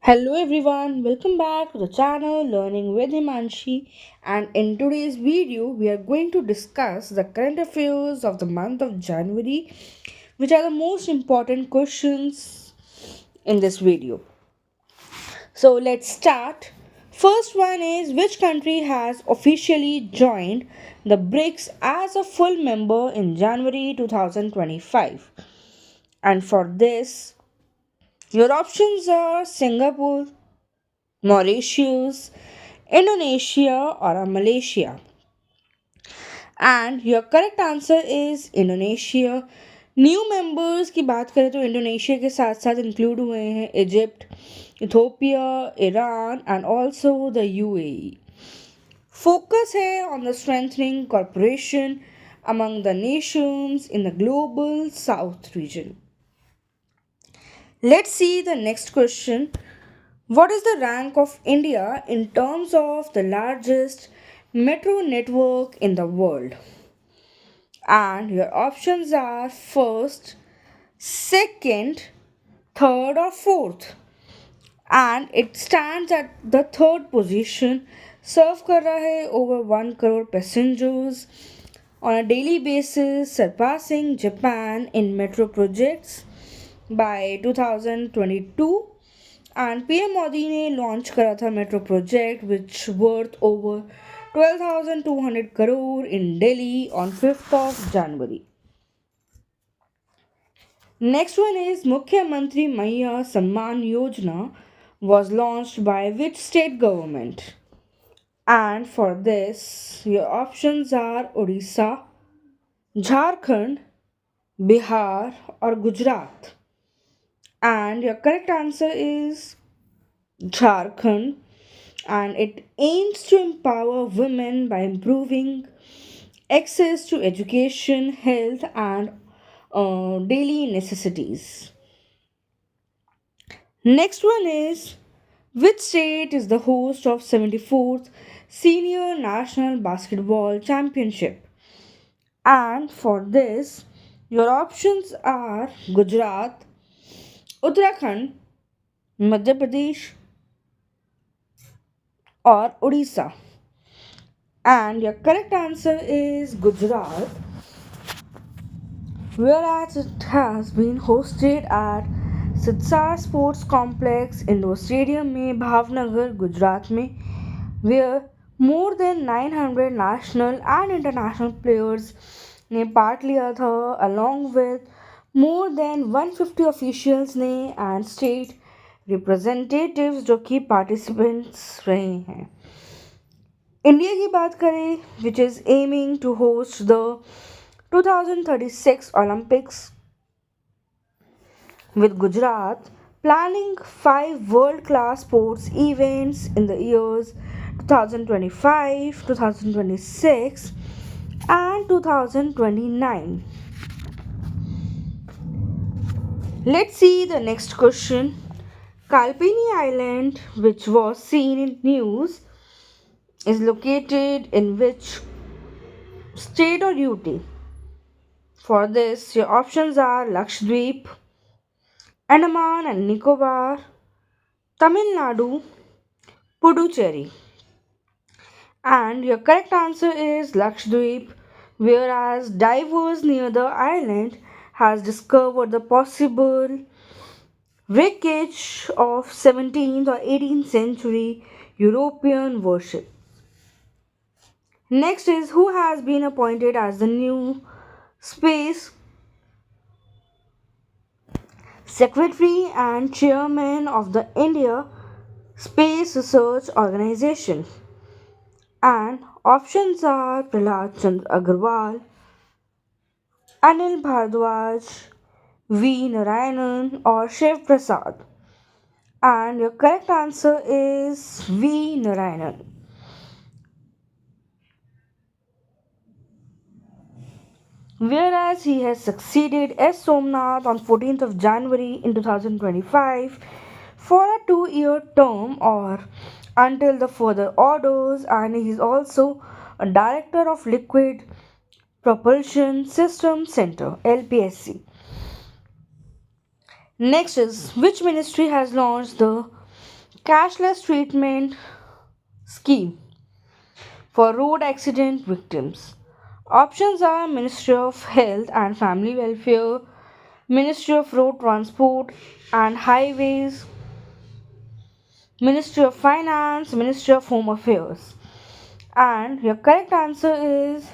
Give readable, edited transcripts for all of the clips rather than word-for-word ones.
Hello everyone, welcome back to the channel Learning with Himanshi, and in today's video we are going to discuss the current affairs of the month of January, which are the most important questions in this video. So let's start. First one is, which country has officially joined the BRICS as a full member in January 2025? And for this, your options are Singapore, Mauritius, Indonesia, or Malaysia. And your correct answer is Indonesia. New members की बात करें तो Indonesia के साथ साथ include हुए हैं Egypt, Ethiopia, Iran and also the UAE. Focus है on the strengthening corporation among the nations in the global south region. Let's see the next question. What is the rank of India in terms of the largest metro network in the world? And your options are first, second, third, or fourth. And it stands at the third position. Serve कर रहा है over 1 crore passengers on a daily basis, surpassing Japan in metro projects by 2022. And PM Modi ने launch करा था metro project which worth over 12,200 crore in Delhi on 5th of January. Next one is, Mukhyamantri Maiya Samman Yojana was launched by which state government? And for this, your options are Odisha, Jharkhand, Bihar, or Gujarat. And your correct answer is Jharkhand, and it aims to empower women by improving access to education, health, and daily necessities. Next one is, which state is the host of 74th Senior National Basketball Championship? And for this, your options are Gujarat, Uttarakhand, Madhya Pradesh, or Odisha. And your correct answer is Gujarat, whereas it has been hosted at Sidsar Sports Complex Indoor Stadium में भावनगर गुजरात में, where more than 900 national and international players ने part लिया था along with more than 150 officials ने and state representatives जो कि participants रहे हैं. इंडिया की बात करें, which is aiming to host the 2036 Olympics, with Gujarat planning 5 world class sports events in the years 2025, 2026, and 2029. Let's see the next question. Kalpini Island, which was seen in news, is located in which state or UT? For this, your options are Lakshadweep, Andaman and Nicobar, Tamil Nadu, Puducherry. And your correct answer is Lakshadweep, whereas divers near the island has discovered the possible wreckage of 17th or 18th century European worship. Next is, who has been appointed as the new space secretary and chairman of the India Space Research Organization. And options are Prahlad Chandra Agarwal, Anil Bhardwaj, V. Narayanan, or Shiv Prasad. And your correct answer is V. Narayanan. Whereas he has succeeded S. Somnath on 14th of January in 2025 for a 2-year term or until the further orders, and he is also a director of Liquid Propulsion System Center LPSC. Next is, which ministry has launched the cashless treatment scheme for road accident victims. Options are Ministry of Health and Family Welfare, Ministry of Road Transport and Highways, Ministry of Finance, Ministry of Home Affairs. And your correct answer is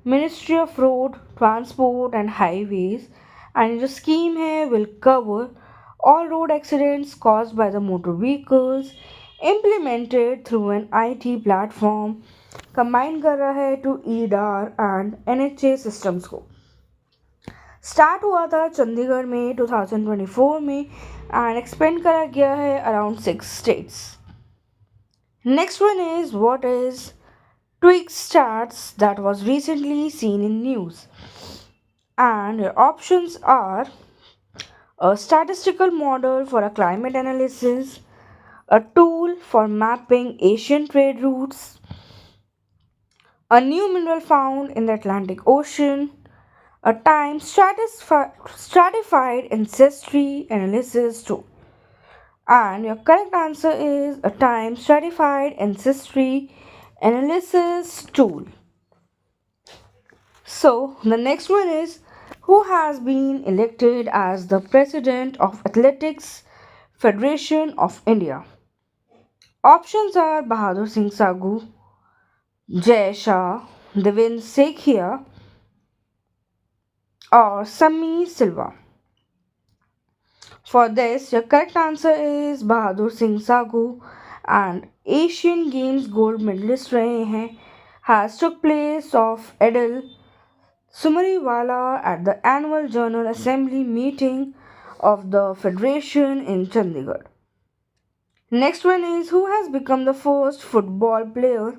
Ministry of Road Transport and Highways. And the scheme here will cover all road accidents caused by the motor vehicles, implemented through an IT platform, combine कर रहा है to ईडार and NHA systems को. Start हुआ था चंडीगढ़ में 2024 में and expand करा गया है around 6 states. Next one is what is Twig stats that was recently seen in news. And your options are a statistical model for a climate analysis, a tool for mapping Asian trade routes, a new mineral found in the Atlantic Ocean, a time stratified ancestry analysis tool. And your correct answer is a time stratified ancestry analysis tool. So, the next one is who has been elected as the president of Athletics Federation of India? Options are Bahadur Singh Sagu, Jay Shah, Devendra Sekhia, or Sami Silva. For this, your correct answer is Bahadur Singh Sagu, and Asian Games gold medalist रहे हैं, has took place of Adil Sumariwala at the annual General Assembly meeting of the Federation in Chandigarh. Next one is who has become the first football player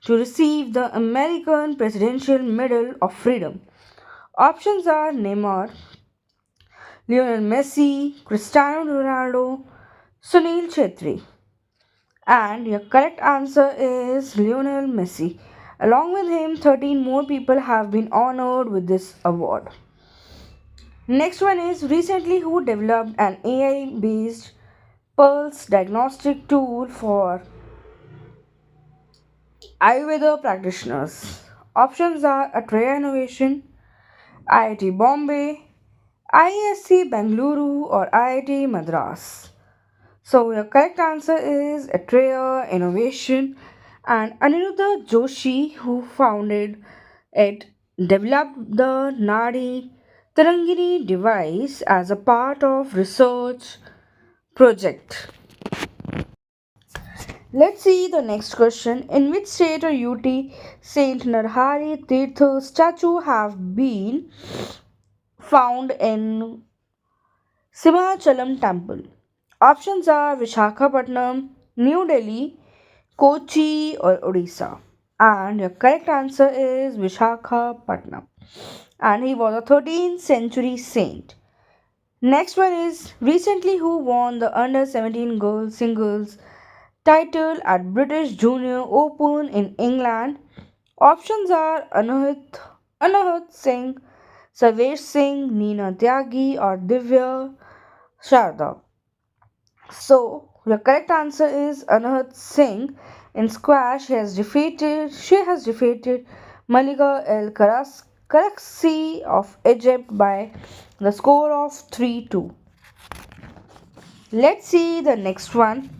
to receive the American Presidential Medal of Freedom. Options are Neymar, Lionel Messi, Cristiano Ronaldo, Sunil Chetri. And your correct answer is Lionel Messi. Along with him, 13 more people have been honored with this award. Next one is recently who developed an AI based pulse diagnostic tool for Ayurveda practitioners. Options are Atreya Innovation, IIT Bombay, IISc Bengaluru, or IIT Madras. So your correct answer is Atreya Innovation, and Aniruddha Joshi, who founded it, developed the Nadi Tarangini device as a part of research project. Let's see the next question. In which state or UT Saint Narhari Tirtha statue have been found in Simachalam temple? Options are Vishakhapatnam, New Delhi, Kochi, or Odisha. And your correct answer is Vishakhapatnam. And he was a 13th century saint. Next one is recently who won the under 17 girls singles title at British Junior Open in England. Options are Anahat Singh, Sarvesh Singh, Neena Tyagi, or Divya Sharda. So, the correct answer is Anahat Singh. In squash, she has defeated Malika El Karaksi of Egypt by the score of 3-2. Let's see the next one.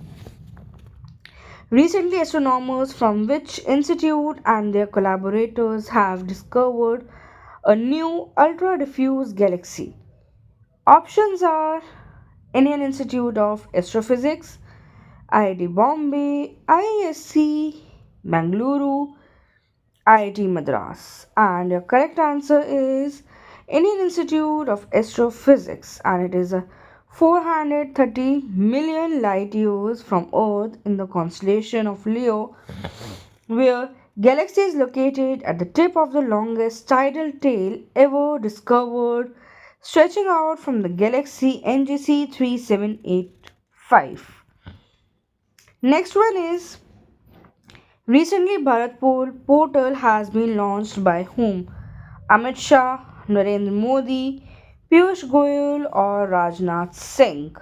Recently, astronomers from which institute and their collaborators have discovered a new ultra diffuse galaxy? Options are Indian Institute of Astrophysics, IIT Bombay, IISc Bengaluru, IIT Madras. And your correct answer is Indian Institute of Astrophysics, and it is a 430 million light years from Earth in the constellation of Leo, where galaxy is located at the tip of the longest tidal tail ever discovered, stretching out from the galaxy NGC 3785. Next one is recently Bharatpur portal has been launched by whom? Amit Shah, Narendra Modi, Piyush Goyal, or Rajnath Singh.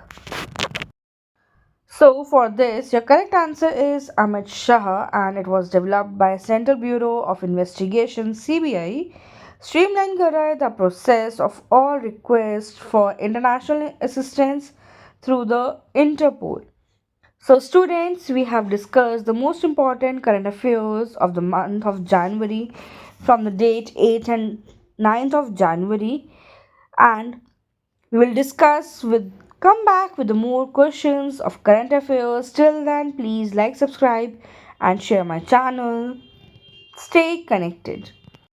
So for this, your correct answer is Amit Shah, and it was developed by Central Bureau of Investigation (CBI). Streamline the process of all requests for international assistance through the Interpol. So, students, we have discussed the most important current affairs of the month of January from the date 8th and 9th of January, and we will discuss with come back with the more questions of current affairs. Till then, please like, subscribe, and share my channel. Stay connected.